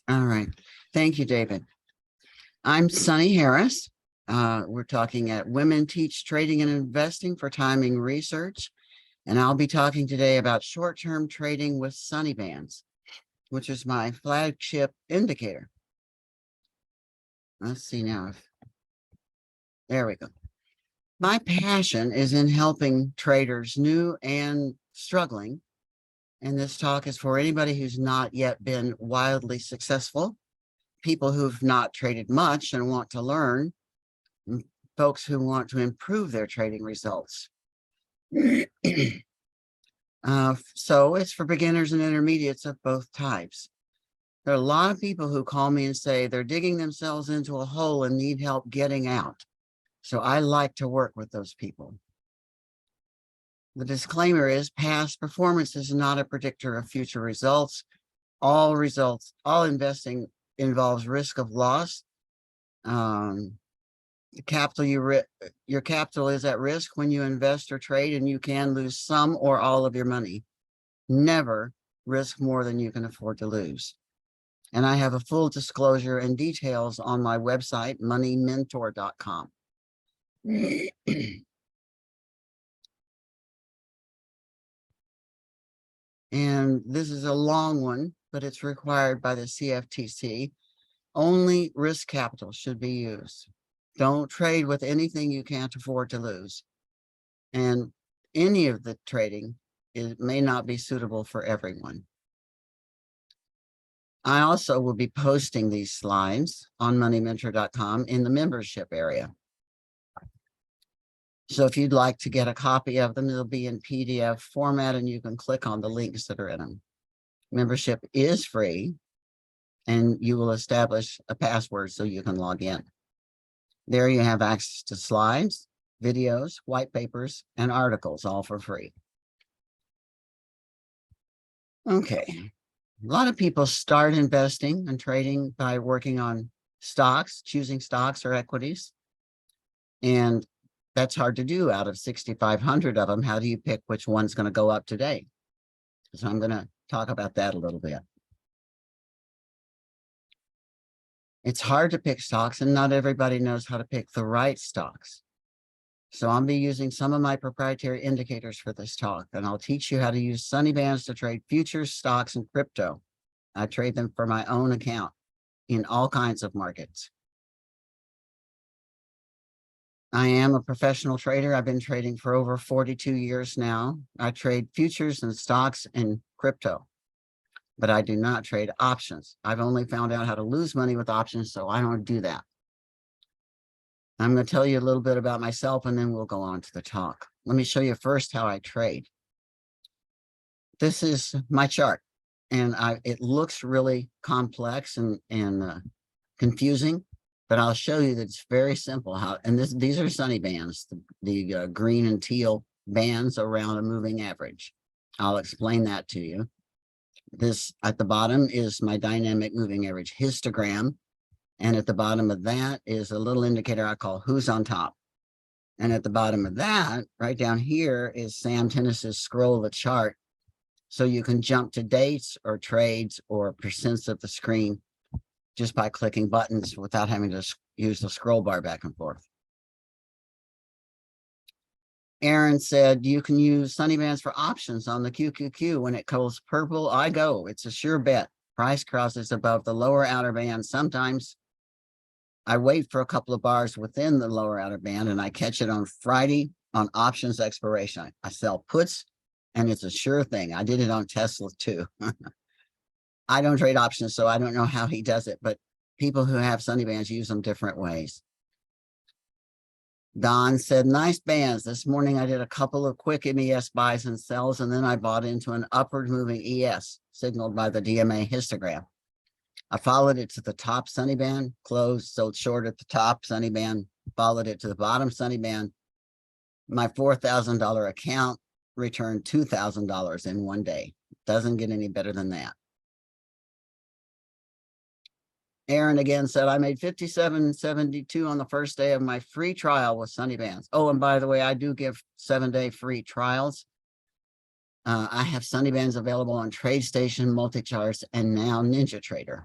All right. Thank you, David. I'm Sunny Harris. We're talking at Women Teach Trading and Investing for Timing Research. And I'll be talking today about short-term trading with SunnyBands, which is my flagship indicator. Let's see now. There we go. My passion is in helping traders new and struggling. And this talk is for anybody who's not yet been wildly successful, people who've not traded much and want to learn, and folks who want to improve their trading results. So it's for beginners and intermediates of both types. There are a lot of people who call me and say they're digging themselves into a hole and need help getting out. So I like to work with those people. The disclaimer is past performance is not a predictor of future results. All investing involves risk of loss. The capital your capital is at risk when you invest or trade, and you can lose some or all of your money. Never risk more than you can afford to lose. And I have a full disclosure and details on my website, moneymentor.com. And this is a long one, but it's required by the CFTC. Only risk capital should be used. Don't trade with anything you can't afford to lose. And any of the trading may not be suitable for everyone. I also will be posting these slides on moneymentor.com in the membership area. So if you'd like to get a copy of them, it'll be in PDF format and you can click on the links that are in them. Membership is free and you will establish a password so you can log in. There you have access to slides, videos, white papers, and articles, all for free. Okay. A lot of people start investing and trading by working on stocks, choosing stocks or equities. And that's hard to do. Out of 6,500 of them, how do you pick which one's going to go up today? So I'm going to talk about that a little bit. It's hard to pick stocks, and not everybody knows how to pick the right stocks. So I'll be using some of my proprietary indicators for this talk, and I'll teach you how to use SunnyBands to trade futures, stocks, and crypto. I trade them for my own account in all kinds of markets. I am a professional trader. I've been trading for over 42 years now. I trade futures and stocks and crypto, but I do not trade options. I've only found out how to lose money with options, so I don't do that. I'm going to tell you a little bit about myself, and then we'll go on to the talk. Let me show you first how I trade. This is my chart, and it looks really complex and confusing, but I'll show you that it's very simple. These are SunnyBands, the green and teal bands around a moving average. I'll explain that to you. This at the bottom is my dynamic moving average histogram. And at the bottom of that is a little indicator I call who's on top. And at the bottom of that, right down here, is Sam Tennis's scroll of the chart. So you can jump to dates or trades or percents of the screen just by clicking buttons without having to use the scroll bar back and forth. Aaron said you can use SunnyBands for options on the QQQ. When it goes purple, I go. It's a sure bet. Price crosses above the lower outer band. Sometimes I wait for a couple of bars within the lower outer band and I catch it on Friday on options expiration. I sell puts and it's a sure thing. I did it on Tesla too. I don't trade options, so I don't know how he does it, but people who have SunnyBands use them different ways. Don said, nice bands. This morning I did a couple of quick MES buys and sells, and then I bought into an upward moving ES signaled by the DMA histogram. I followed it to the top SunnyBand, closed, sold short at the top SunnyBand, followed it to the bottom SunnyBand. My $4,000 account returned $2,000 in one day. Doesn't get any better than that. Aaron again said, I made $57.72 on the first day of my free trial with SunnyBands. Oh, and by the way, I do give 7-day free trials. I have SunnyBands available on TradeStation, MultiCharts, and now NinjaTrader.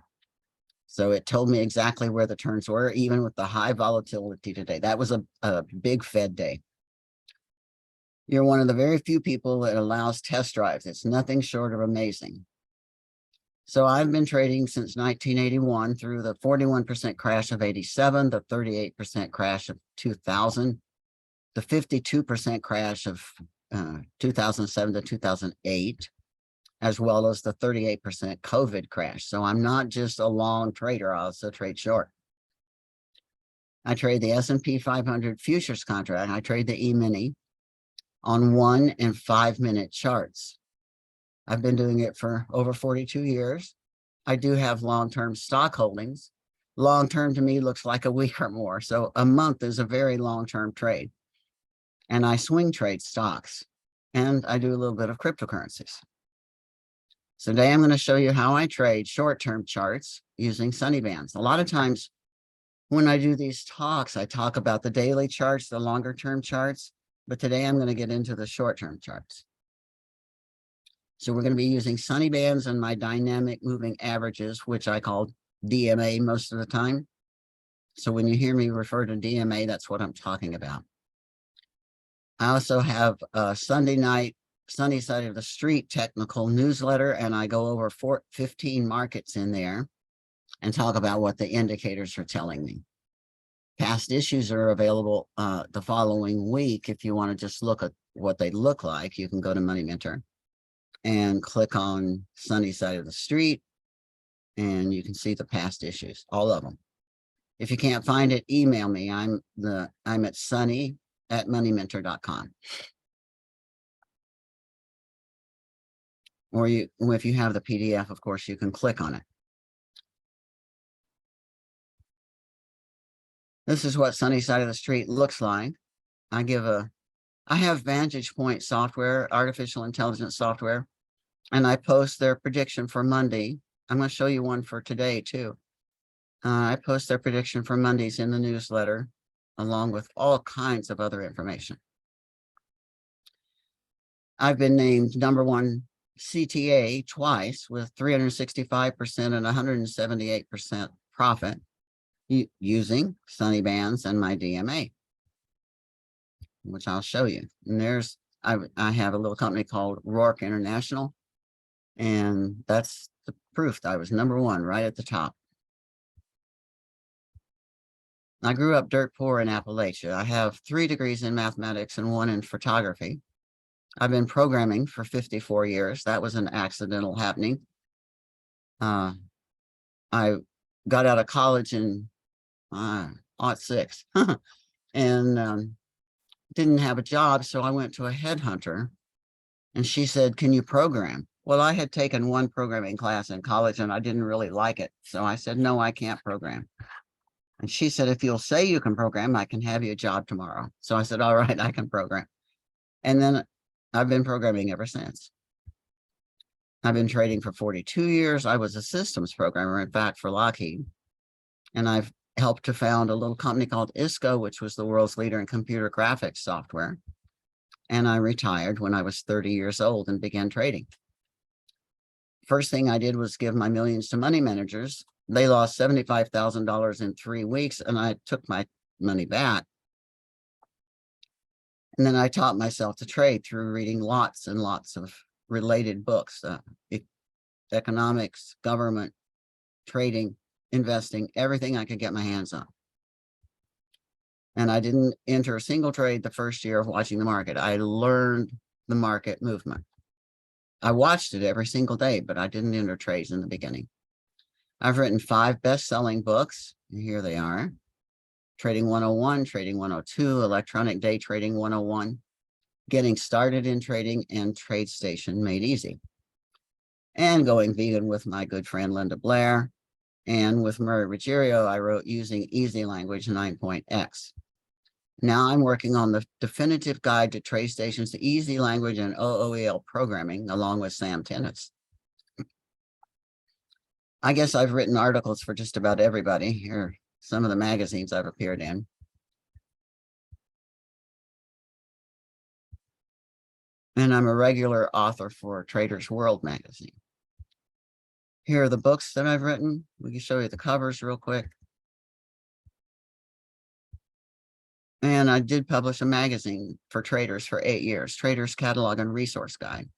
So it told me exactly where the turns were, even with the high volatility today. That was a big Fed day. You're one of the very few people that allows test drives. It's nothing short of amazing. So I've been trading since 1981 through the 41% crash of 87, the 38% crash of 2000, the 52% crash of 2007 to 2008, as well as the 38% COVID crash. So I'm not just a long trader, I also trade short. I trade the S&P 500 futures contract. I trade the E-mini on 1 and 5 minute charts. I've been doing it for over 42 years. I do have long-term stock holdings. Long-term to me looks like a week or more. So a month is a very long-term trade. And I swing trade stocks. And I do a little bit of cryptocurrencies. So today I'm going to show you how I trade short-term charts using SunnyBands. A lot of times when I do these talks, I talk about the daily charts, the longer-term charts. But today I'm going to get into the short-term charts. So we're going to be using SunnyBands and my dynamic moving averages, which I call DMA most of the time. So when you hear me refer to DMA, that's what I'm talking about. I also have a Sunday night, Sunny Side of the Street technical newsletter, and I go over 15 markets in there and talk about what the indicators are telling me. Past issues are available the following week. If you want to just look at what they look like, you can go to Money Mentor and click on Sunny Side of the Street, and you can see the past issues, all of them. If you can't find it, email me. I'm at sunny@moneymentor.com. Or if you have the PDF, of course, you can click on it. This is what Sunny Side of the Street looks like. I have Vantage Point software, artificial intelligence software, and I post their prediction for Monday. I'm going to show you one for today too. I post their prediction for Mondays in the newsletter, along with all kinds of other information. I've been named #1 CTA twice with 365% and 178% profit using SunnyBands and my DMA, which I'll show you. And I have a little company called Rourke International, and that's the proof that I was #1 right at the top. I grew up dirt poor in Appalachia. I have 3 degrees in mathematics and 1 in photography. I've been programming for 54 years. That was an accidental happening. I got out of college in '06 and didn't have a job. So I went to a headhunter and she said, "Can you program?" Well, I had taken 1 programming class in college and I didn't really like it. So I said, "No, I can't program." And she said, "If you'll say you can program, I can have you a job tomorrow." So I said, "All right, I can program." And then I've been programming ever since. I've been trading for 42 years. I was a systems programmer, in fact, for Lockheed. And I've helped to found a little company called ISCO, which was the world's leader in computer graphics software. And I retired when I was 30 years old and began trading. First thing I did was give my millions to money managers. They lost $75,000 in 3 weeks, and I took my money back. And then I taught myself to trade through reading lots and lots of related books, economics, government, trading, investing, everything I could get my hands on. And I didn't enter a single trade the first year of watching the market. I learned the market movement. I watched it every single day, but I didn't enter trades in the beginning. I've written 5 best-selling books. Here they are. Trading 101, Trading 102, Electronic Day Trading 101, Getting Started in Trading, and TradeStation Made Easy. And Going Vegan with my good friend Linda Blair. And with Murray Ruggiero, I wrote Using Easy Language 9.x. Now I'm working on the definitive guide to TradeStation's easy language and OOEL programming, along with Sam Tennis. I guess I've written articles for just about everybody. Here are some of the magazines I've appeared in. And I'm a regular author for Traders World magazine. Here are the books that I've written. We can show you the covers real quick. And I did publish a magazine for traders for 8 years, Traders Catalog and Resource Guide.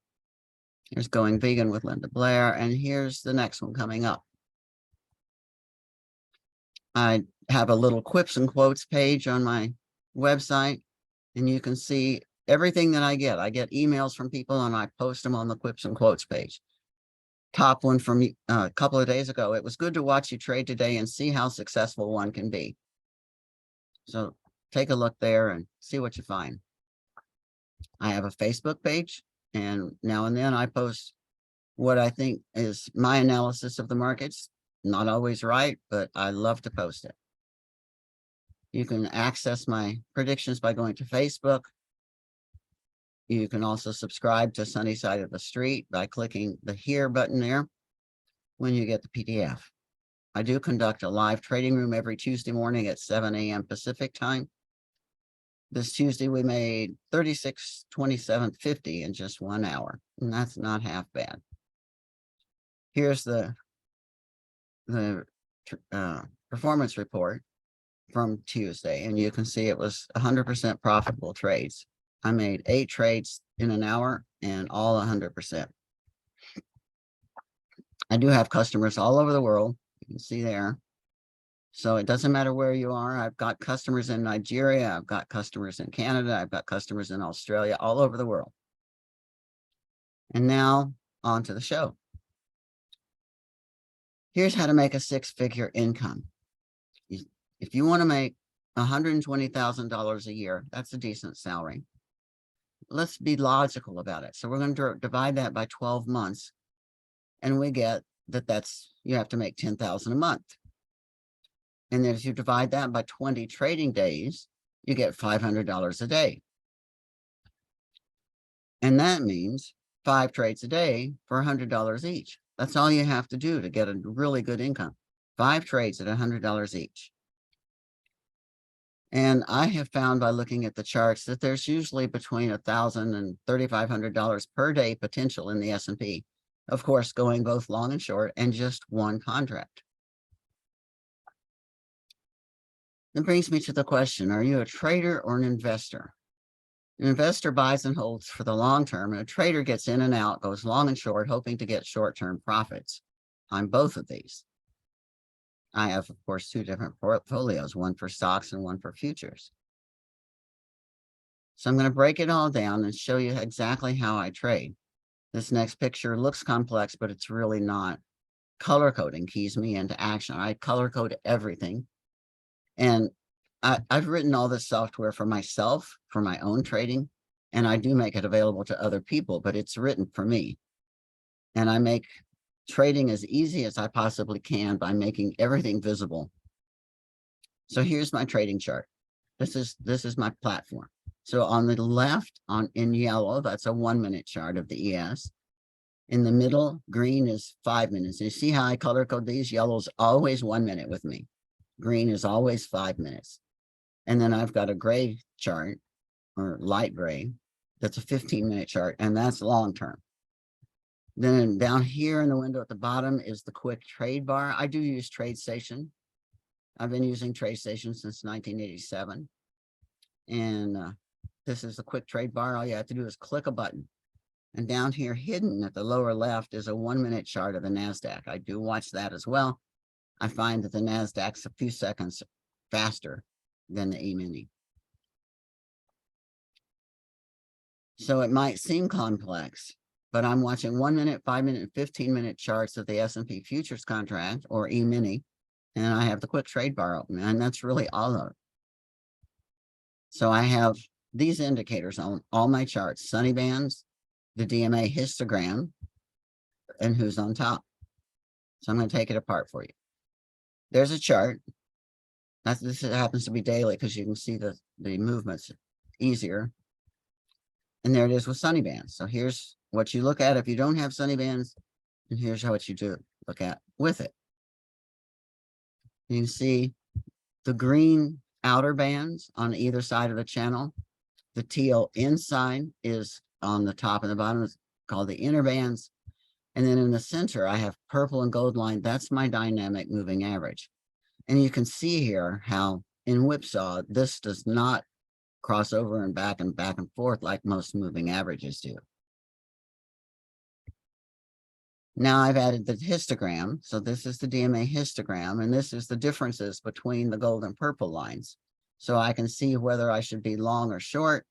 Here's Going Vegan with Linda Blair, and here's the next one coming up. I have a little quips and quotes page on my website, and you can see everything that I get. I get emails from people and I post them on the quips and quotes page. Top one from a couple of days ago. It was good to watch you trade today and see how successful one can be. So take a look there and see what you find. I have a Facebook page, and now and then I post what I think is my analysis of the markets. Not always right, but I love to post it. You can access my predictions by going to Facebook. You can also subscribe to Sunny Side of the Street by clicking the Here button there when you get the PDF. I do conduct a live trading room every Tuesday morning at 7 a.m. Pacific time. This Tuesday, we made 36.27.50 in just 1 hour, and that's not half bad. Here's the performance report from Tuesday, and you can see it was 100% profitable trades. I made 8 trades in an hour and all 100%. I do have customers all over the world. You can see there. So it doesn't matter where you are. I've got customers in Nigeria. I've got customers in Canada. I've got customers in Australia, all over the world. And now on to the show. Here's how to make a 6-figure income. If you want to make $120,000 a year, that's a decent salary. Let's be logical about it. So we're going to divide that by 12 months. And we get that you have to make $10,000 a month. And then if you divide that by 20 trading days, you get $500 a day. And that means 5 trades a day for $100 each. That's all you have to do to get a really good income. 5 trades at $100 each. And I have found by looking at the charts that there's usually between $1,000 and $3,500 per day potential in the S&P. Of course, going both long and short and just one contract. That brings me to the question, are you a trader or an investor? An investor buys and holds for the long term, and a trader gets in and out, goes long and short, hoping to get short-term profits. I'm both of these. I have, of course, 2 different portfolios, one for stocks and one for futures. So I'm going to break it all down and show you exactly how I trade. This next picture looks complex, but it's really not. Color coding keys me into action. I color code everything. And I've written all this software for myself, for my own trading, and I do make it available to other people, but it's written for me. And I make trading as easy as I possibly can by making everything visible. So here's my trading chart. This is my platform. So on the left, in yellow, that's a 1-minute chart of the ES. In the middle, green is 5 minutes. You see how I color code these? Yellow's always 1 minute with me. Green is always 5 minutes. And then I've got a gray chart, or light gray, that's a 15-minute chart, and that's long term. Then down here in the window at the bottom is the quick trade bar. I do use TradeStation. I've been using TradeStation since 1987. And this is the quick trade bar. All you have to do is click a button. And down here hidden at the lower left is a 1-minute chart of the NASDAQ. I do watch that as well. I find that the NASDAQ's a few seconds faster than the E-mini. So it might seem complex, but I'm watching 1-minute, 5-minute, 15-minute charts of the S&P futures contract or E-mini, and I have the quick trade bar open, and that's really all of it. So I have these indicators on all my charts: SunnyBands, the DMA histogram, and who's on top. So I'm going to take it apart for you. There's a chart. This happens to be daily because you can see the movements easier. And there it is with SunnyBands. So here's what you look at if you don't have SunnyBands, and here's what you do look at with it. You can see the green outer bands on either side of the channel. The teal inside is on the top and the bottom, is called the inner bands. And then in the center, I have purple and gold line. That's my dynamic moving average. And you can see here how in whipsaw, this does not cross over and back and forth like most moving averages do. Now I've added the histogram. So this is the DMA histogram, and this is the differences between the gold and purple lines. So I can see whether I should be long or short,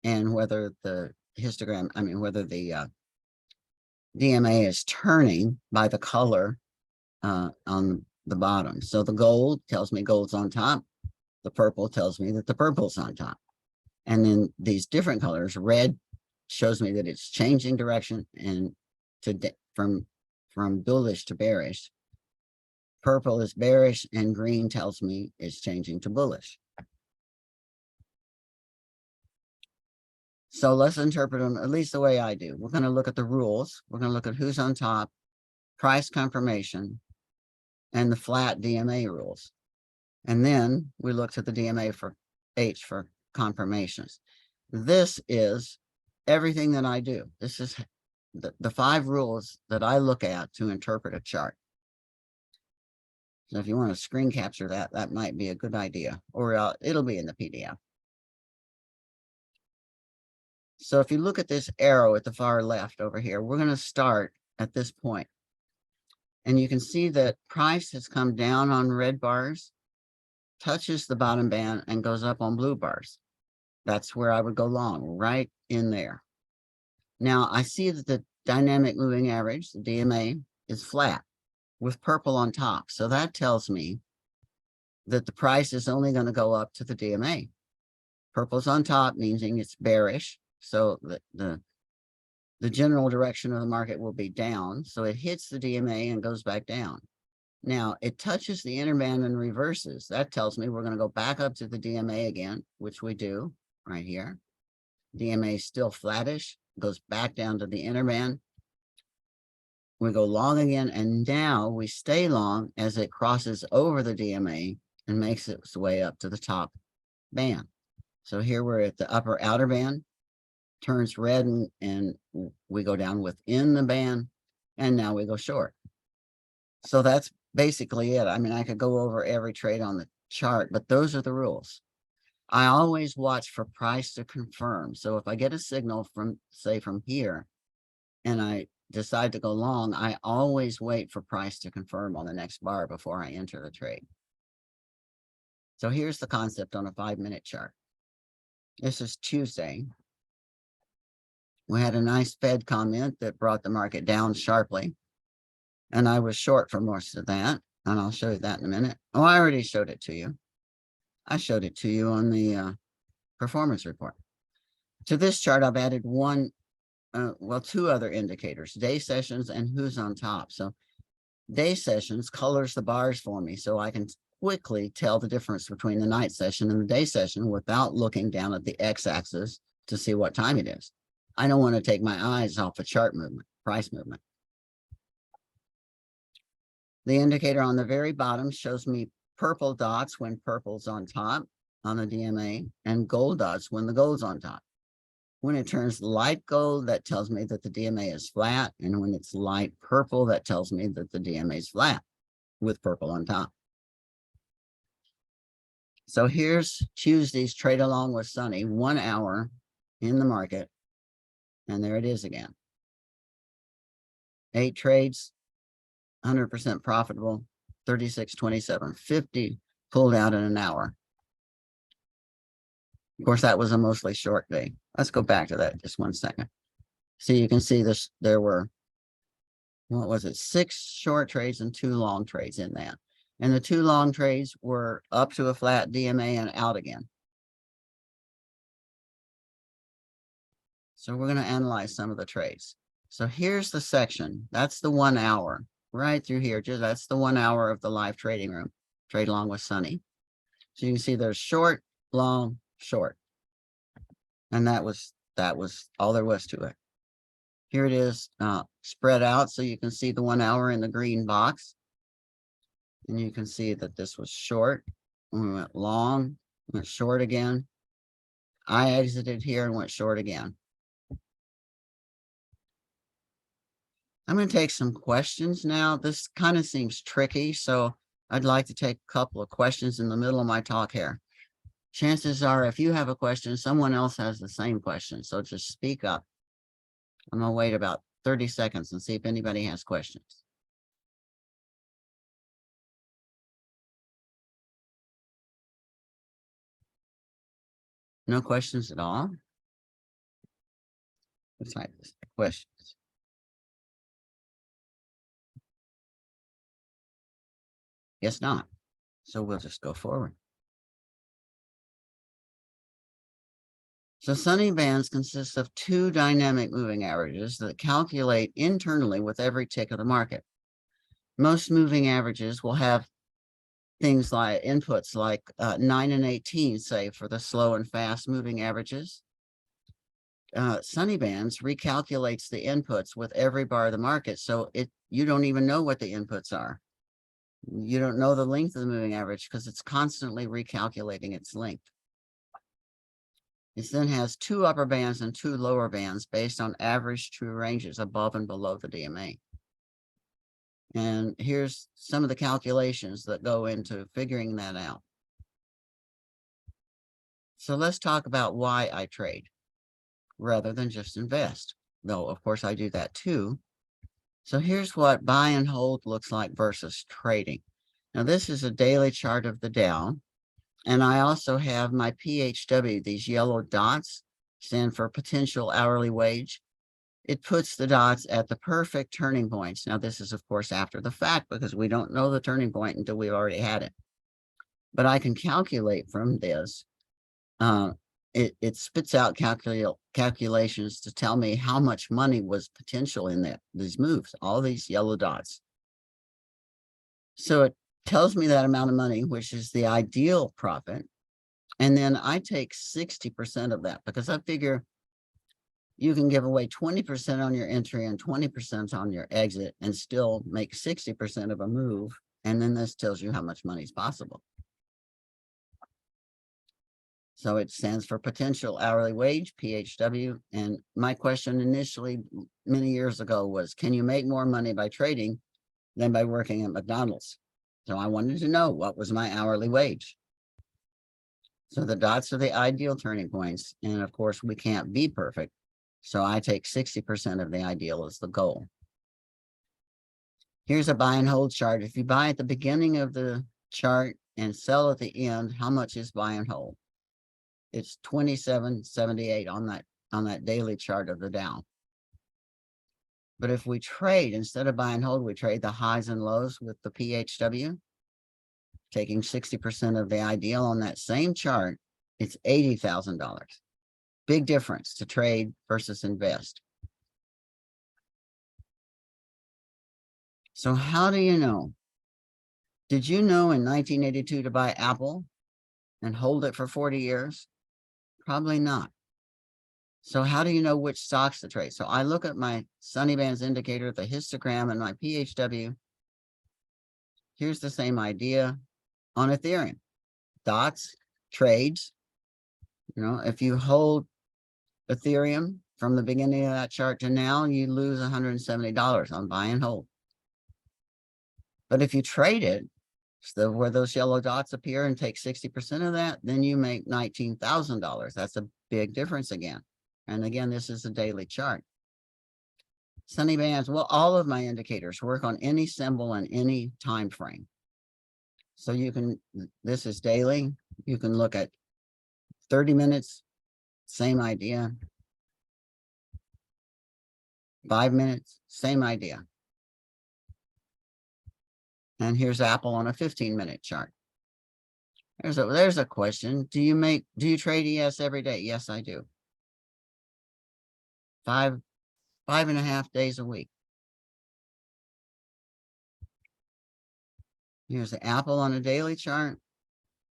and whether the histogram, whether the DMA is turning by the color on the bottom. So the gold tells me gold's on top. The purple tells me that the purple's on top. And then these different colors, red shows me that it's changing direction and from bullish to bearish. Purple is bearish, and green tells me it's changing to bullish. So let's interpret them at least the way I do. We're going to look at the rules. We're going to look at who's on top, price confirmation, and the flat DMA rules. And then we look to the DMA for H for confirmations. This is everything that I do. This is the 5 rules that I look at to interpret a chart. So if you want to screen capture that, that might be a good idea, or it'll be in the PDF. So if you look at this arrow at the far left over here, we're going to start at this point. And you can see that price has come down on red bars, touches the bottom band, and goes up on blue bars. That's where I would go long, right in there. Now I see that the dynamic moving average, the DMA, is flat with purple on top. So that tells me that the price is only going to go up to the DMA. Purple's on top, meaning it's bearish. So the general direction of the market will be down. So it hits the DMA and goes back down. Now it touches the interband and reverses. That tells me we're going to go back up to the DMA again, which we do right here. DMA is still flattish, goes back down to the interband. We go long again, and now we stay long as it crosses over the DMA and makes its way up to the top band. So here we're at the upper outer band, turns red, and we go down within the band, and now we go short. So that's basically it. I could go over every trade on the chart, but those are the rules. I always watch for price to confirm. So if I get a signal from, say, from here, and I decide to go long, I always wait for price to confirm on the next bar before I enter the trade. So here's the concept on a 5-minute chart. This is Tuesday. We had a nice Fed comment that brought the market down sharply, and I was short for most of that, and I'll show you that in a minute. Oh, I already showed it to you. I showed it to you on the performance report. To this chart, I've added two other indicators, day sessions and who's on top. So day sessions colors the bars for me, so I can quickly tell the difference between the night session and the day session without looking down at the x-axis to see what time it is. I don't want to take my eyes off a chart movement, price movement. The indicator on the very bottom shows me purple dots when purple's on top on the DMA, and gold dots when the gold's on top. When it turns light gold, that tells me that the DMA is flat, and when it's light purple, that tells me that the DMA is flat with purple on top. So here's Tuesday's trade along with Sunny, 1 hour in the market, and there it is again. 8 trades, 100% profitable, 36.27, 50 pulled out in an hour. Of course, that was a mostly short day. Let's go back to that just 1 second. So you can see this, there were, 6 short trades and 2 long trades in that. And the 2 long trades were up to a flat DMA and out again. So we're going to analyze some of the trades. So here's the section. That's the 1 hour right through here. That's the 1 hour of the live trading room. Trade along with Sunny. So you can see there's short, long, short. And that was all there was to it. Here it is spread out, so you can see the 1 hour in the green box. And you can see that this was short. We went long, went short again. I exited here and went short again. I'm going to take some questions now. This kind of seems tricky, so I'd like to take a couple of questions in the middle of my talk here. Chances are, if you have a question, someone else has the same question, so just speak up. I'm going to wait about 30 seconds and see if anybody has questions. No questions at all? Let's type this. Questions. Guess not. So we'll just go forward. So SunnyBands consists of two dynamic moving averages that calculate internally with every tick of the market. Most moving averages will have things like inputs like 9 and 18, say, for the slow and fast moving averages. SunnyBands recalculates the inputs with every bar of the market, so you don't even know what the inputs are. You don't know the length of the moving average because it's constantly recalculating its length. It then has two upper bands and two lower bands based on average true ranges above and below the DMA. And here's some of the calculations that go into figuring that out. So let's talk about why I trade rather than just invest, though of course I do that too. So here's what buy and hold looks like versus trading. Now this is a daily chart of the Dow, and I also have my PHW. These yellow dots stand for potential hourly wage. It puts the dots at the perfect turning points. Now this is of course after the fact because we don't know the turning point until we've already had it. But I can calculate from this. It spits out calculations to tell me how much money was potential in these moves, all these yellow dots. So it tells me that amount of money, which is the ideal profit. And then I take 60% of that because I figure you can give away 20% on your entry and 20% on your exit and still make 60% of a move. And then this tells you how much money is possible. So it stands for potential hourly wage, PHW. And my question initially, many years ago, was, can you make more money by trading than by working at McDonald's? So I wanted to know what was my hourly wage. So the dots are the ideal turning points. And of course, we can't be perfect. So I take 60% of the ideal as the goal. Here's a buy and hold chart. If you buy at the beginning of the chart and sell at the end, how much is buy and hold? It's 27.78 on that daily chart of the Dow. But if we trade, instead of buy and hold, we trade the highs and lows with the PHW, taking 60% of the ideal on that same chart, it's $80,000. Big difference to trade versus invest. So how do you know? Did you know in 1982 to buy Apple and hold it for 40 years? Probably not. So how do you know which stocks to trade? So I look at my SunnyBands indicator, the histogram, and my PHW. Here's the same idea on Ethereum. Dots, trades. You know, if you hold Ethereum from the beginning of that chart to now, you lose $170 on buy and hold. But if you trade it, so where those yellow dots appear and take 60% of that, then you make $19,000. That's a big difference again. And again, this is a daily chart. SunnyBands, well, all of my indicators work on any symbol and any time frame. So you can, this is daily. You can look at 30 minutes, same idea. 5 minutes, same idea. And here's Apple on a 15-minute chart. There's a question. Do you trade ES every day? Yes, I do. 5.5 days a week. Here's the Apple on a daily chart,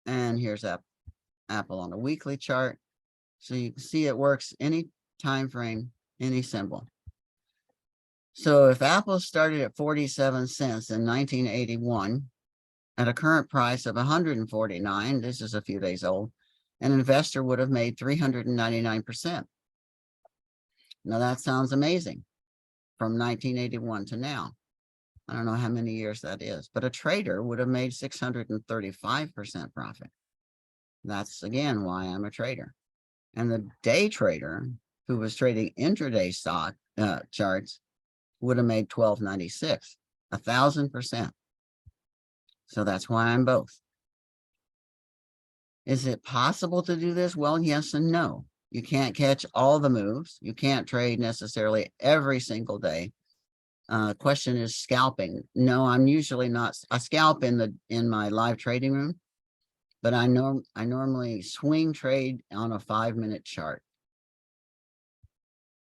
and here's Apple on a weekly chart. So you can see it works any time frame, any symbol. So if Apple started at 47 cents in 1981 at a current price of 149, this is a few days old, an investor would have made 399%. Now that sounds amazing. from 1981 to now. I don't know how many years that is, but a trader would have made 635% profit. That's again why I'm a trader. And the day trader who was trading intraday stock charts would have made 1296, 1,000%. So that's why I'm both. Is it possible to do this? Well, yes and no. You can't catch all the moves. You can't trade necessarily every single day. Question is scalping. No, I'm usually not. I scalp in my live trading room, but I normally swing trade on a 5-minute chart.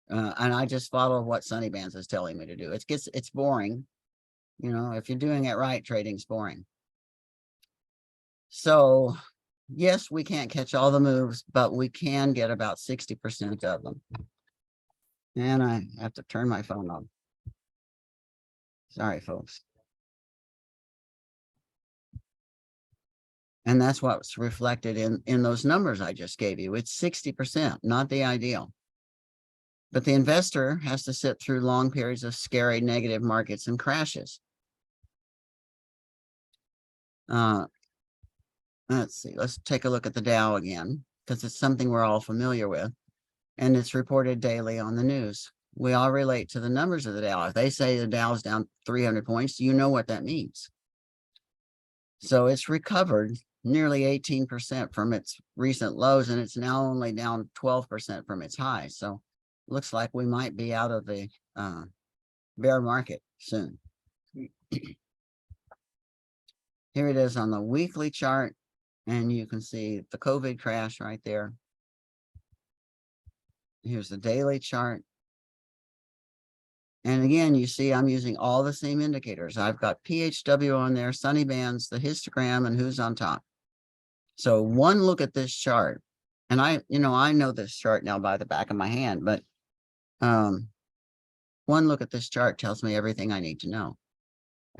And I just follow what SunnyBands is telling me to do. It's boring. You know, if you're doing it right, trading's boring. So yes, we can't catch all the moves, but we can get about 60% of them. And I have to turn my phone on. Sorry, folks. And that's what's reflected in those numbers I just gave you. It's 60%, not the ideal. But the investor has to sit through long periods of scary negative markets and crashes. Let's see, let's take a look at the Dow again, because it's something we're all familiar with, and it's reported daily on the news. We all relate to the numbers of the Dow. If they say the Dow's down 300 points, you know what that means. So it's recovered nearly 18% from its recent lows, and it's now only down 12% from its highs. So looks like we might be out of the bear market soon. Here it is on the weekly chart, and you can see the COVID crash right there. Here's the daily chart. And again, you see I'm using all the same indicators. I've got PHW on there, SunnyBands, the histogram, and who's on top. So one look at this chart, and I know this chart now by the back of my hand, but one look at this chart tells me everything I need to know.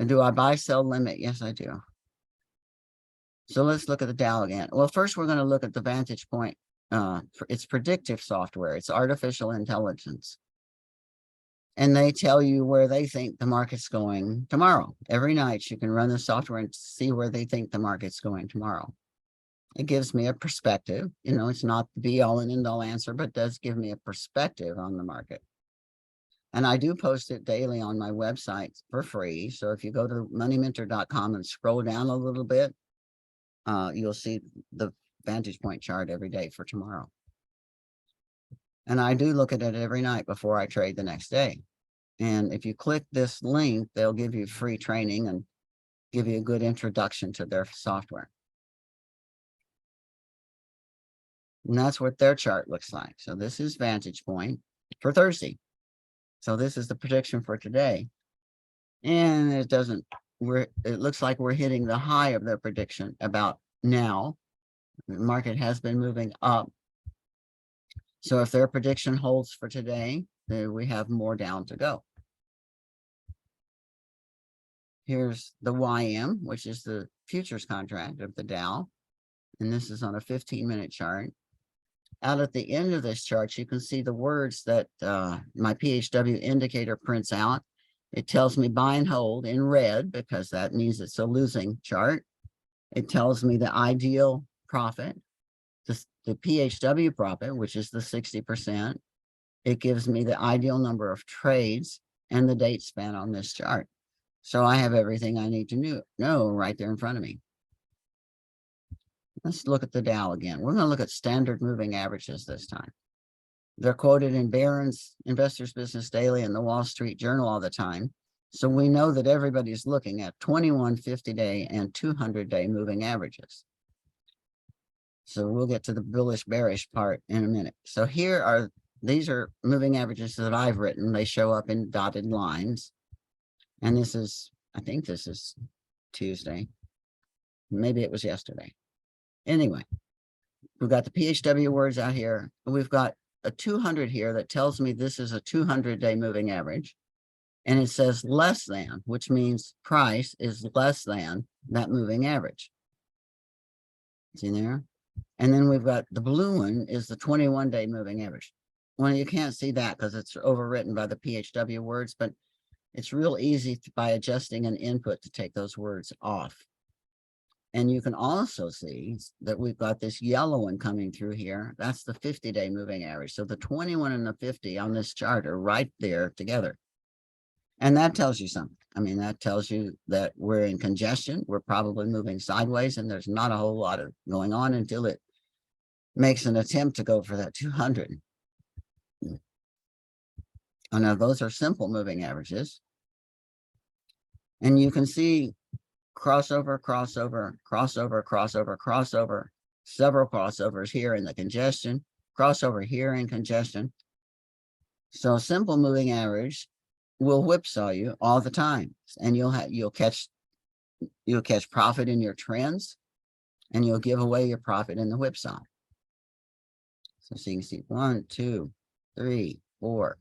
And do I buy, sell, limit? Yes, I do. So let's look at the Dow again. Well, first we're going to look at the Vantage Point. It's predictive software. It's artificial intelligence. And they tell you where they think the market's going tomorrow. Every night you can run the software and see where they think the market's going tomorrow. It gives me a perspective. You know, it's not the be all and end all answer, but does give me a perspective on the market. And I do post it daily on my website for free. So if you go to moneymentor.com and scroll down a little bit, you'll see the Vantage Point chart every day for tomorrow. And I do look at it every night before I trade the next day. And if you click this link, they'll give you free training and give you a good introduction to their software. And that's what their chart looks like. So this is Vantage Point for Thursday. So this is the prediction for today. And it looks like we're hitting the high of their prediction about now. The market has been moving up. So if their prediction holds for today, then we have more down to go. Here's the YM, which is the futures contract of the Dow. And this is on a 15-minute chart. Out at the end of this chart, you can see the words that my PHW indicator prints out. It tells me buy and hold in red because that means it's a losing chart. It tells me the ideal profit, the PHW profit, which is the 60%. It gives me the ideal number of trades and the date span on this chart. So I have everything I need to know right there in front of me. Let's look at the Dow again. We're going to look at standard moving averages this time. They're quoted in Barron's Investors Business Daily and the Wall Street Journal all the time. So we know that everybody's looking at 21 50-day and 200-day moving averages. So we'll get to the bullish bearish part in a minute. So these are moving averages that I've written. They show up in dotted lines. And this is, I think this is Tuesday. Maybe it was yesterday. Anyway, we've got the PHW words out here. We've got a 200 here that tells me this is a 200-day moving average. And it says less than, which means price is less than that moving average. See there? And then we've got the blue one is the 21-day moving average. well, you can't see that because it's overwritten by the PHW words, but it's real easy by adjusting an input to take those words off. And you can also see that we've got this yellow one coming through here. That's the 50-day moving average. So the 21 and the 50 on this chart are right there together. And that tells you something. I mean, that tells you that we're in congestion. We're probably moving sideways, and there's not a whole lot of going on until it makes an attempt to go for that 200. Oh, now those are simple moving averages. And you can see crossover, crossover, crossover, crossover, crossover, several crossovers here in the congestion, crossover here in congestion. So simple moving average will whipsaw you all the time, and you'll catch profit in your trends, and you'll give away your profit in the whipsaw. So you can see 1, 2, 3, 4,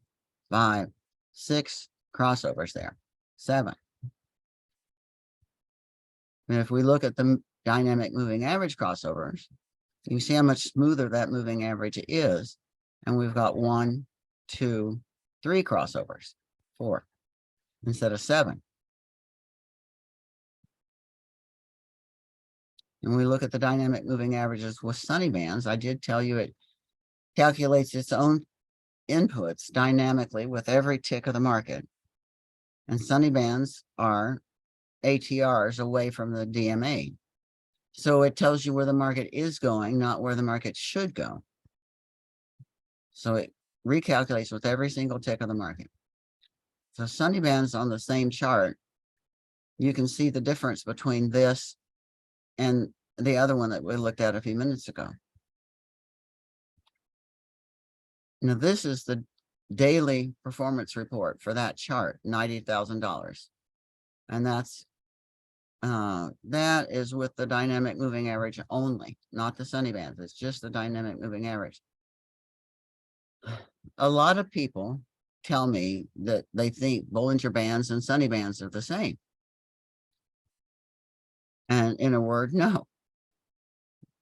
5, 6 crossovers there, 7. And if we look at the dynamic moving average crossovers, you see how much smoother that moving average is. And we've got 1, 2, 3 crossovers, 4 instead of 7. And we look at the dynamic moving averages with SunnyBands. I did tell you it calculates its own inputs dynamically with every tick of the market. And SunnyBands are ATRs away from the DMA. So it tells you where the market is going, not where the market should go. So it recalculates with every single tick of the market. So SunnyBands on the same chart, you can see the difference between this and the other one that we looked at a few minutes ago. Now, this is the daily performance report for that chart, $90,000. And that is with the dynamic moving average only, not the SunnyBands. It's just the dynamic moving average. A lot of people tell me that they think Bollinger Bands and SunnyBands are the same. And in a word, no.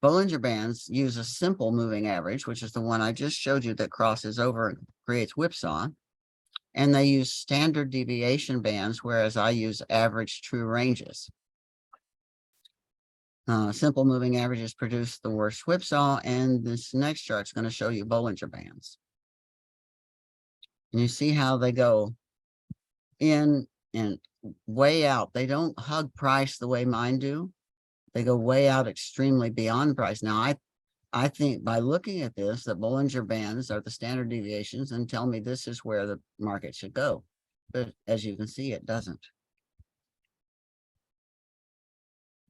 Bollinger Bands use a simple moving average, which is the one I just showed you that crosses over and creates whipsaw. And they use standard deviation bands, whereas I use average true ranges. Simple moving averages produce the worst whipsaw, and this next chart is going to show you Bollinger Bands. And you see how they go in and way out. They don't hug price the way mine do. They go way out extremely beyond price. Now, I think by looking at this, that Bollinger Bands are the standard deviations and tell me this is where the market should go. But as you can see, it doesn't.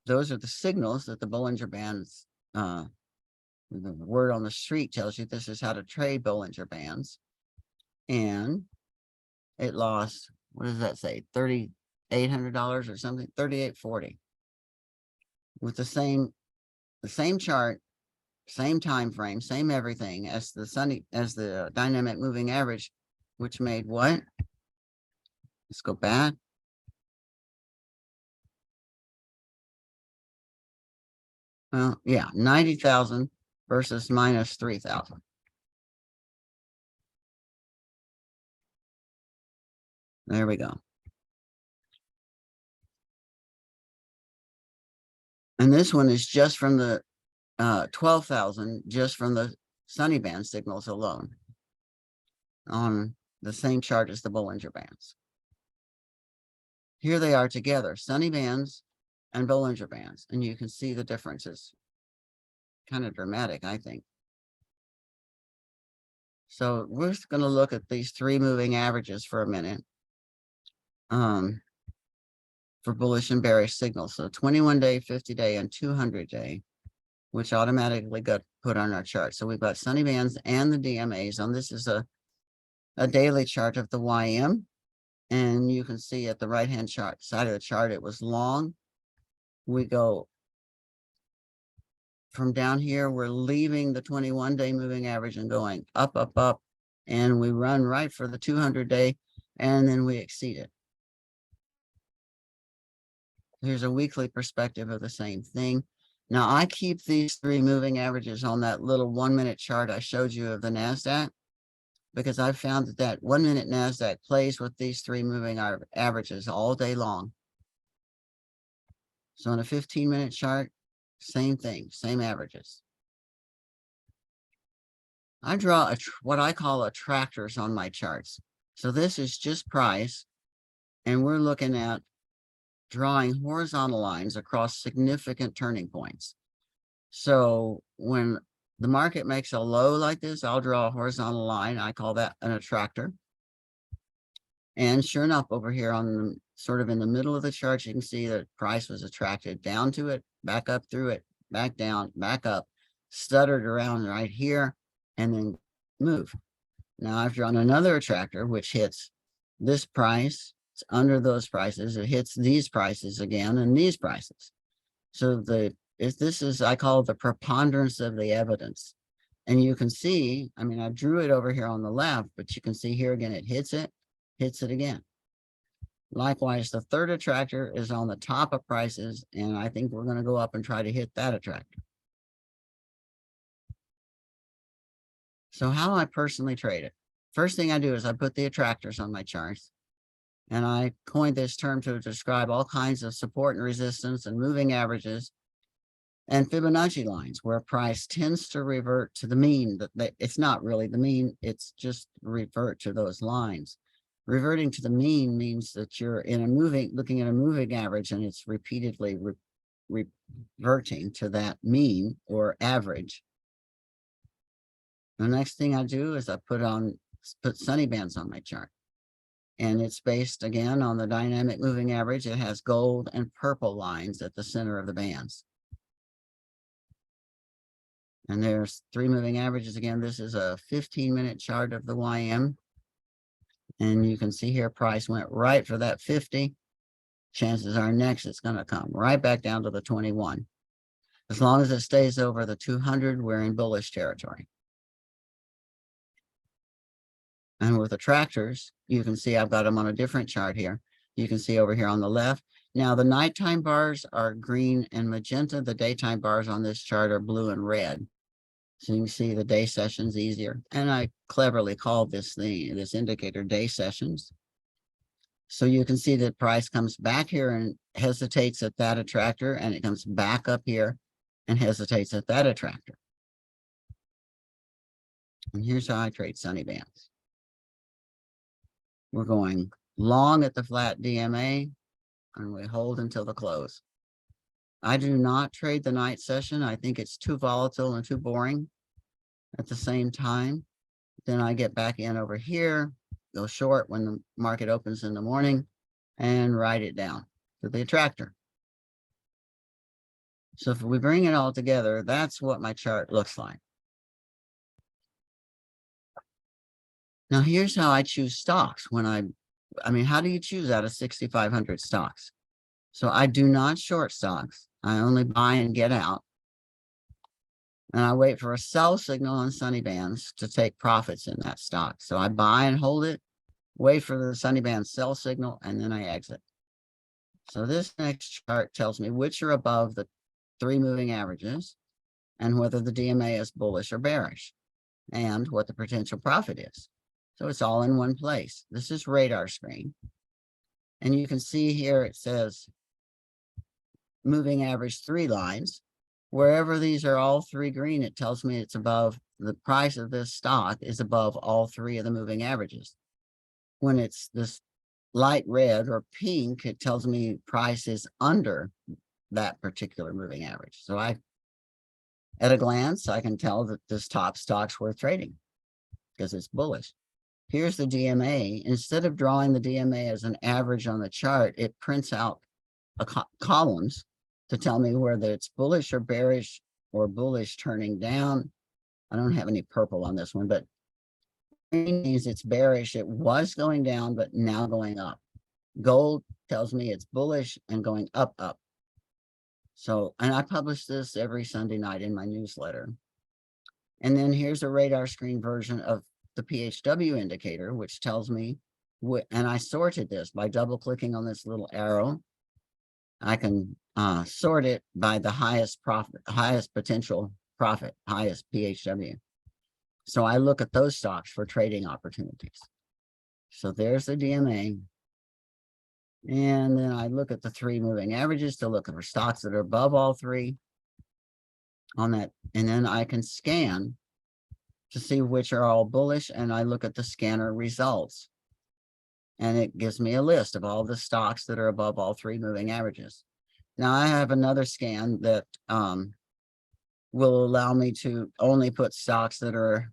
Those are the signals that the Bollinger Bands, the word on the street tells you this is how to trade Bollinger Bands. And it lost, what does that say? $3,800 or something, $3,840. With the same chart, same time frame, same everything as the dynamic moving average, which made what? Let's go back. Well, yeah, 90,000 versus minus 3,000. There we go. And this one is just from the 12,000, just from the SunnyBand signals alone on the same chart as the Bollinger Bands. Here they are together, SunnyBands and Bollinger Bands, and you can see the differences. Kind of dramatic, I think. So we're going to look at these 3 moving averages for a minute for bullish and bearish signals. So 21-day, 50-day, and 200-day, which automatically got put on our chart. So we've got SunnyBands and the DMAs on. This is a daily chart of the YM. And you can see at the right-hand side of the chart, it was long. We go from down here, we're leaving the 21-day moving average and going up, up, up. And we run right for the 200-day, and then we exceed it. Here's a weekly perspective of the same thing. Now, I keep these 3 moving averages on that little 1-minute chart I showed you of the NASDAQ. because I've found that that 1 minute NASDAQ plays with these three moving averages all day long. So on a 15-minute chart, same thing, same averages. I draw what I call attractors on my charts. So this is just price, and we're looking at drawing horizontal lines across significant turning points. So when the market makes a low like this, I'll draw a horizontal line. I call that an attractor. And sure enough, over here on the sort of in the middle of the chart, you can see that price was attracted down to it, back up through it, back down, back up, stuttered around right here, and then move. Now I've drawn another attractor, which hits this price. It's under those prices. It hits these prices again and these prices. So this is, I call it the preponderance of the evidence. And you can see, I mean, I drew it over here on the left, but you can see here again, it hits it again. Likewise, the third attractor is on the top of prices, and I think we're going to go up and try to hit that attractor. So how do I personally trade it? First thing I do is I put the attractors on my charts, and I coined this term to describe all kinds of support and resistance and moving averages and Fibonacci lines, where price tends to revert to the mean. That it's not really the mean, it's just revert to those lines. Reverting to the mean means that you're in a looking at a moving average, and it's repeatedly reverting to that mean or average. The next thing I do is I put SunnyBands on my chart. And it's based again on the dynamic moving average. It has gold and purple lines at the center of the bands. And there's three moving averages again. This is a 15-minute chart of the YM. And you can see here price went right for that 50. Chances are next it's going to come right back down to the 21. As long as it stays over the 200, we're in bullish territory. And with attractors, you can see I've got them on a different chart here. You can see over here on the left. Now the nighttime bars are green and magenta. The daytime bars on this chart are blue and red. So you can see the day sessions easier. And I cleverly called this indicator day sessions. So you can see that price comes back here and hesitates at that attractor, and it comes back up here and hesitates at that attractor. And here's how I trade SunnyBands. We're going long at the flat DMA, and we hold until the close. I do not trade the night session. I think it's too volatile and too boring at the same time. Then I get back in over here, go short when the market opens in the morning, and write it down to the attractor. So if we bring it all together, that's what my chart looks like. Now here's how I choose stocks when I mean, how do you choose out of 6,500 stocks? So I do not short stocks. I only buy and get out. And I wait for a sell signal on SunnyBands to take profits in that stock. So I buy and hold it, wait for the SunnyBands sell signal, and then I exit. So this next chart tells me which are above the three moving averages and whether the DMA is bullish or bearish and what the potential profit is. So it's all in one place. This is radar screen. And you can see here it says moving average 3 lines. Wherever these are all 3 green, it tells me it's above, the price of this stock is above all 3 of the moving averages. When it's this light red or pink, it tells me price is under that particular moving average. So at a glance, I can tell that this top stock's worth trading because it's bullish. Here's the DMA. Instead of drawing the DMA as an average on the chart, it prints out columns to tell me whether it's bullish or bearish or bullish turning down. I don't have any purple on this one, but green means it's bearish. It was going down, but now going up. Gold tells me it's bullish and going up, up. So, and I publish this every Sunday night in my newsletter. And then here's a radar screen version of the PHW indicator, which tells me, and I sorted this by double clicking on this little arrow. I can sort it by the highest profit, highest potential profit, highest PHW. So I look at those stocks for trading opportunities. So there's the DMA. And then I look at the 3 moving averages to look for stocks that are above all 3 on that. And then I can scan to see which are all bullish. And I look at the scanner results. And it gives me a list of all the stocks that are above all 3 moving averages. Now I have another scan that will allow me to only put stocks that are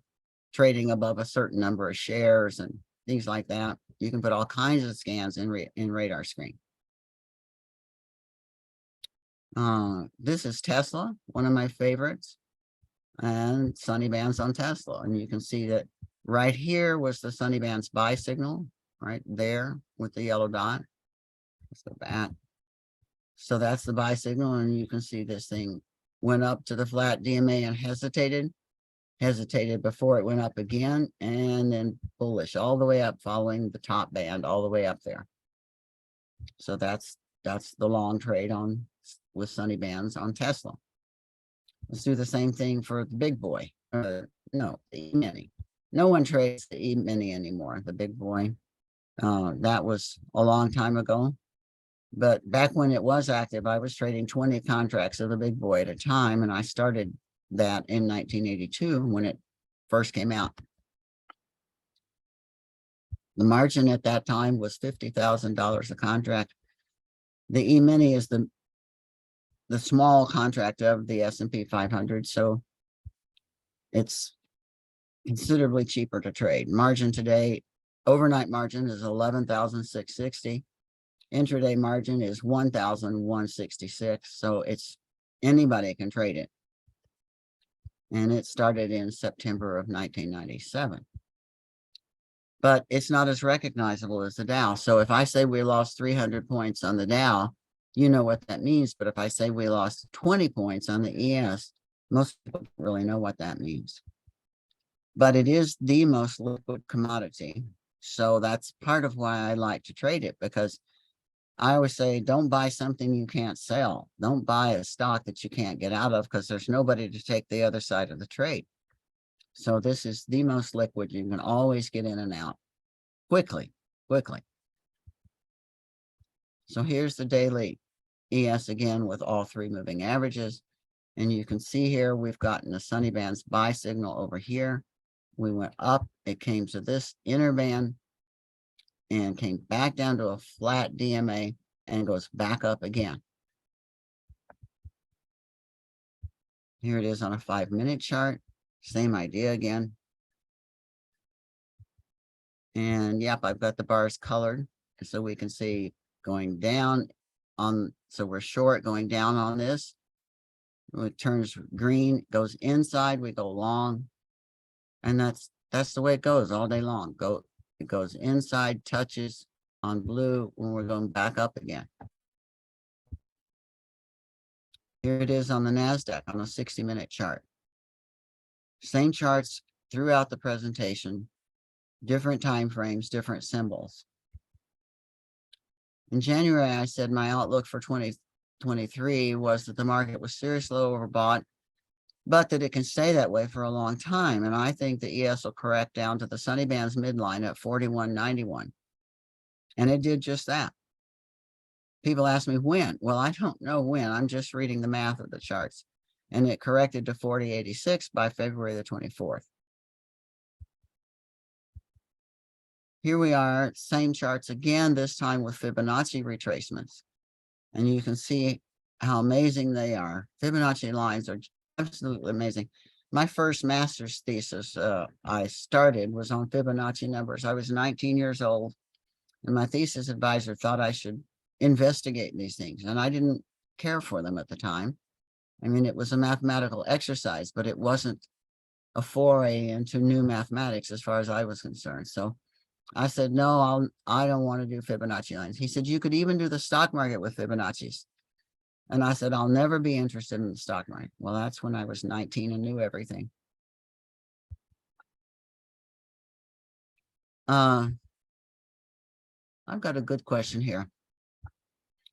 trading above a certain number of shares and things like that. You can put all kinds of scans in Radar Screen. This is Tesla, one of my favorites, and SunnyBands on Tesla. And you can see that right here was the SunnyBands buy signal, right there with the yellow dot. Let's go back. So that's the buy signal, and you can see this thing went up to the flat DMA and hesitated before it went up again, and then bullish all the way up, following the top band all the way up there. So that's the long trade on with SunnyBands on Tesla. Let's do the same thing for the big boy. No, the E-mini. No one trades the E-mini anymore, the big boy. That was a long time ago. But back when it was active, I was trading 20 contracts of the big boy at a time, and I started that in 1982 when it first came out. The margin at that time was $50,000 a contract. The E-mini is the small contract of the S&P 500, so it's considerably cheaper to trade. Margin today, overnight margin is 11,660. Intraday margin is 1,166. So it's anybody can trade it. And it started in September of 1997. But it's not as recognizable as the Dow. So if I say we lost 300 points on the Dow, you know what that means. But if I say we lost 20 points on the ES, most people don't really know what that means. But it is the most liquid commodity. So that's part of why I like to trade it, because I always say, don't buy something you can't sell. Don't buy a stock that you can't get out of, because there's nobody to take the other side of the trade. So this is the most liquid. You can always get in and out quickly. So here's the daily ES again with all 3 moving averages. And you can see here, we've gotten a SunnyBands buy signal over here. We went up, it came to this inner band and came back down to a flat DMA and goes back up again. Here it is on a 5-minute chart. Same idea again. And yep, I've got the bars colored so we can see going down on, so we're short going down on this. It turns green, goes inside, we go long. And that's the way it goes all day long. It goes inside, touches on blue when we're going back up again. Here it is on the NASDAQ on a 60-minute chart. Same charts throughout the presentation, different time frames, different symbols. In January, I said my outlook for 2023 was that the market was seriously overbought, but that it can stay that way for a long time. And I think the ES will correct down to the SunnyBands midline at 41.91. And it did just that. People ask me when. Well, I don't know when. I'm just reading the math of the charts. And it corrected to 40.86 by February the 24th. Here we are, same charts again, this time with Fibonacci retracements. And you can see how amazing they are. Fibonacci lines are absolutely amazing. My first master's thesis I started was on Fibonacci numbers. I was 19 years old, and my thesis advisor thought I should investigate these things, and I didn't care for them at the time. I mean, it was a mathematical exercise, but it wasn't a foray into new mathematics as far as I was concerned. So I said, no, I don't want to do Fibonacci lines. He said, you could even do the stock market with Fibonacci's. And I said, I'll never be interested in the stock market. Well, that's when I was 19 and knew everything. I've got a good question here.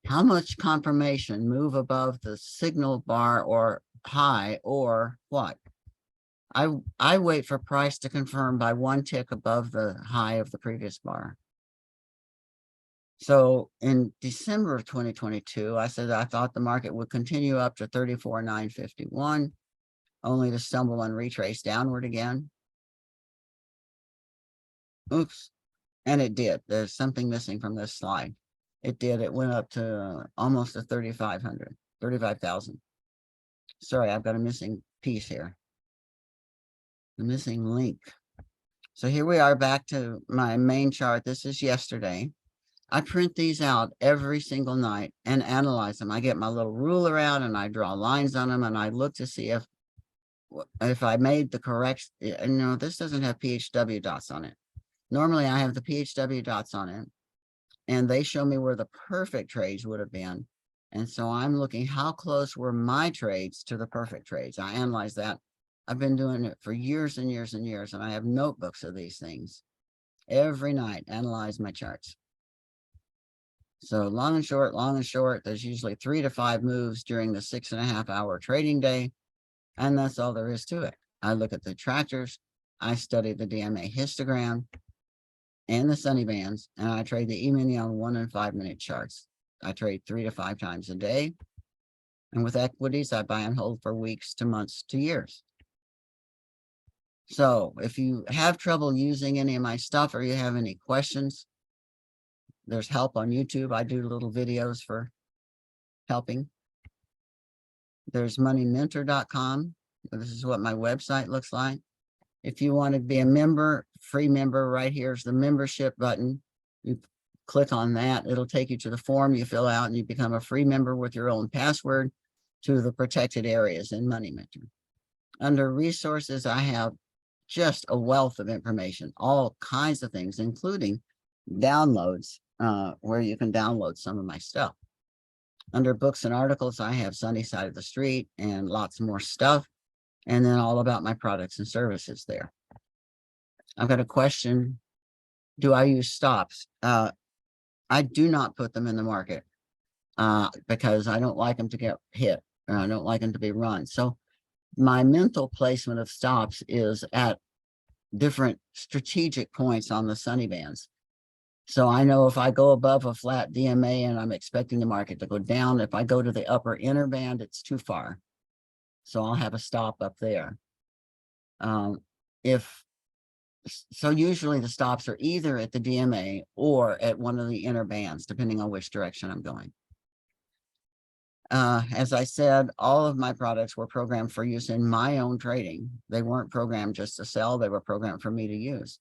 How much confirmation move above the signal bar or high or what? I wait for price to confirm by one tick above the high of the previous bar. So in December of 2022, I said I thought the market would continue up to 34,951, only to stumble and retrace downward again. Oops. And it did. There's something missing from this slide. It did. It went up to almost to 35,000. Sorry, I've got a missing piece here. The missing link. So here we are back to my main chart. This is yesterday. I print these out every single night and analyze them. I get my little ruler out and I draw lines on them and I look to see if I made the correct, this doesn't have PHW dots on it. Normally I have the PHW dots on it and they show me where the perfect trades would have been. And so I'm looking how close were my trades to the perfect trades. I analyze that. I've been doing it for years and years and years, and I have notebooks of these things. Every night, analyze my charts. So long and short, there's usually 3 to 5 moves during the 6.5 hour trading day. And that's all there is to it. I look at the tractors, I study the DMA histogram and the SunnyBands, and I trade the E-mini on 1 and 5 minute charts. I trade 3 to 5 times a day. And with equities, I buy and hold for weeks to months to years. So if you have trouble using any of my stuff or you have any questions, there's help on YouTube. I do little videos for helping. There's moneymentor.com. This is what my website looks like. If you want to be a member, free member, right here's the membership button. You click on that. It'll take you to the form you fill out and you become a free member with your own password to the protected areas in Money Mentor. Under resources, I have just a wealth of information, all kinds of things, including downloads, where you can download some of my stuff. Under books and articles, I have Sunny Side of the Street and lots more stuff, and then all about my products and services there. I've got a question. Do I use stops? I do not put them in the market because I don't like them to get hit. I don't like them to be run. So my mental placement of stops is at different strategic points on the SunnyBands. So I know if I go above a flat DMA and I'm expecting the market to go down, if I go to the upper inner band, it's too far. So I'll have a stop up there. So usually the stops are either at the DMA or at one of the inner bands, depending on which direction I'm going. As I said, all of my products were programmed for use in my own trading. They weren't programmed just to sell, they were programmed for me to use.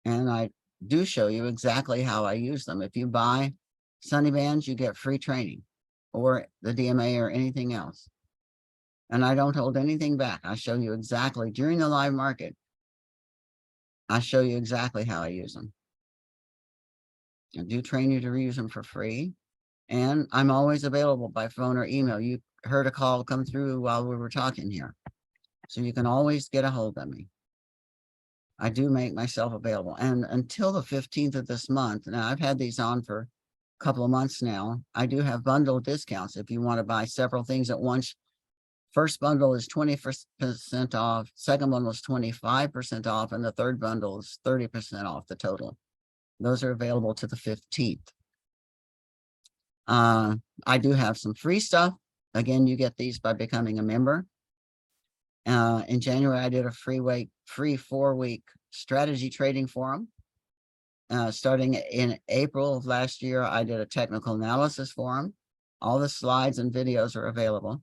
And I do show you exactly how I use them. If you buy SunnyBands, you get free training or the DMA or anything else. And I don't hold anything back. I show you exactly during the live market. I show you exactly how I use them. I do train you to use them for free. And I'm always available by phone or email. You heard a call come through while we were talking here. So you can always get a hold of me. I do make myself available. And until the 15th of this month, now I've had these on for a couple of months now, I do have bundle discounts if you want to buy several things at once. First bundle is 20% off, second bundle is 25% off, and the third bundle is 30% off the total. Those are available to the 15th. I do have some free stuff. Again, you get these by becoming a member. In January, I did a free 4-week strategy trading forum. Starting in April of last year, I did a technical analysis forum. All the slides and videos are available.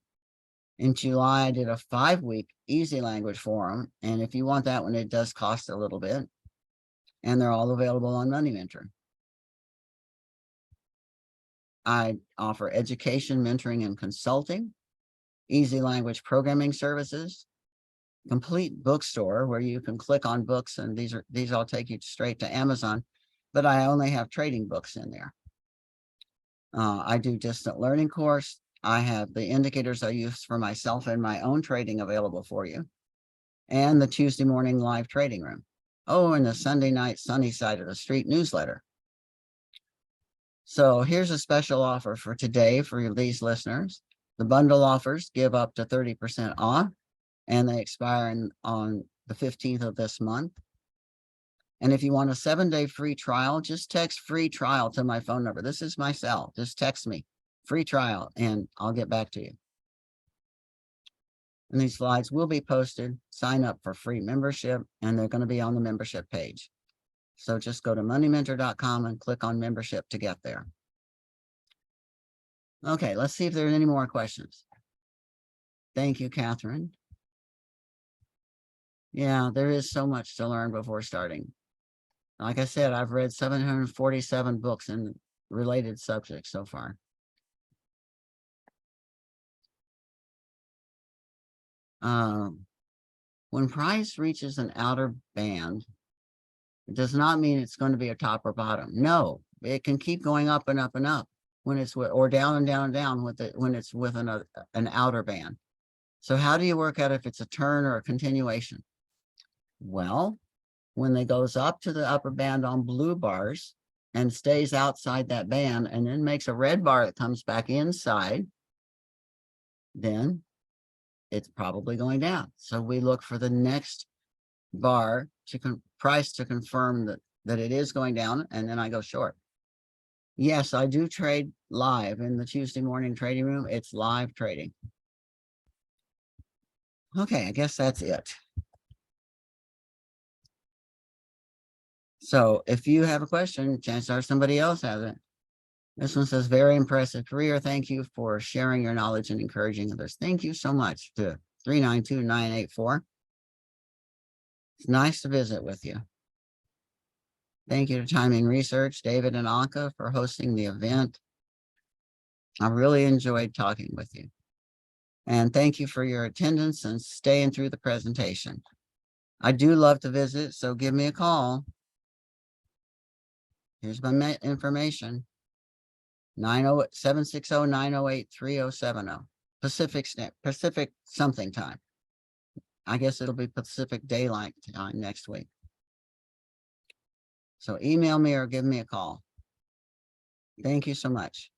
In July, I did a 5-week easy language forum. And if you want that one, it does cost a little bit. And they're all available on Money Mentor. I offer education, mentoring, and consulting, easy language programming services, complete bookstore where you can click on books and these all take you straight to Amazon, but I only have trading books in there. I do distant learning course. I have the indicators I use for myself and my own trading available for you, and the Tuesday morning live trading room. Oh, and the Sunday night Sunny Side of the Street newsletter. So here's a special offer for today for these listeners. The bundle offers give up to 30% off. and they expire on the 15th of this month. And if you want a 7-day free trial, just text free trial to my phone number. This is my cell. Just text me free trial and I'll get back to you. And these slides will be posted. Sign up for free membership, and they're going to be on the membership page. So just go to moneymentor.com and click on membership to get there. Okay, let's see if there are any more questions. Thank you, Catherine. Yeah, there is so much to learn before starting. Like I said, I've read 747 books in related subjects so far. When price reaches an outer band, it does not mean it's going to be a top or bottom. No, it can keep going up and up and up when it's or down and down and down when it's with an outer band. So how do you work out if it's a turn or a continuation? Well, when it goes up to the upper band on blue bars and stays outside that band and then makes a red bar that comes back inside, then it's probably going down. So we look for the next bar to price to confirm that it is going down, and then I go short. Yes, I do trade live in the Tuesday morning trading room. It's live trading. Okay, I guess that's it. So if you have a question, chances are somebody else has it. This one says, very impressive career. Thank you for sharing your knowledge and encouraging others. Thank you so much to 392984. It's nice to visit with you. Thank you to Timing Research, David and Anka, for hosting the event. I really enjoyed talking with you. And thank you for your attendance and staying through the presentation. I do love to visit, so give me a call. Here's my information. 760-908-3070. Pacific something time. I guess it'll be Pacific Daylight time next week. So email me or give me a call. Thank you so much.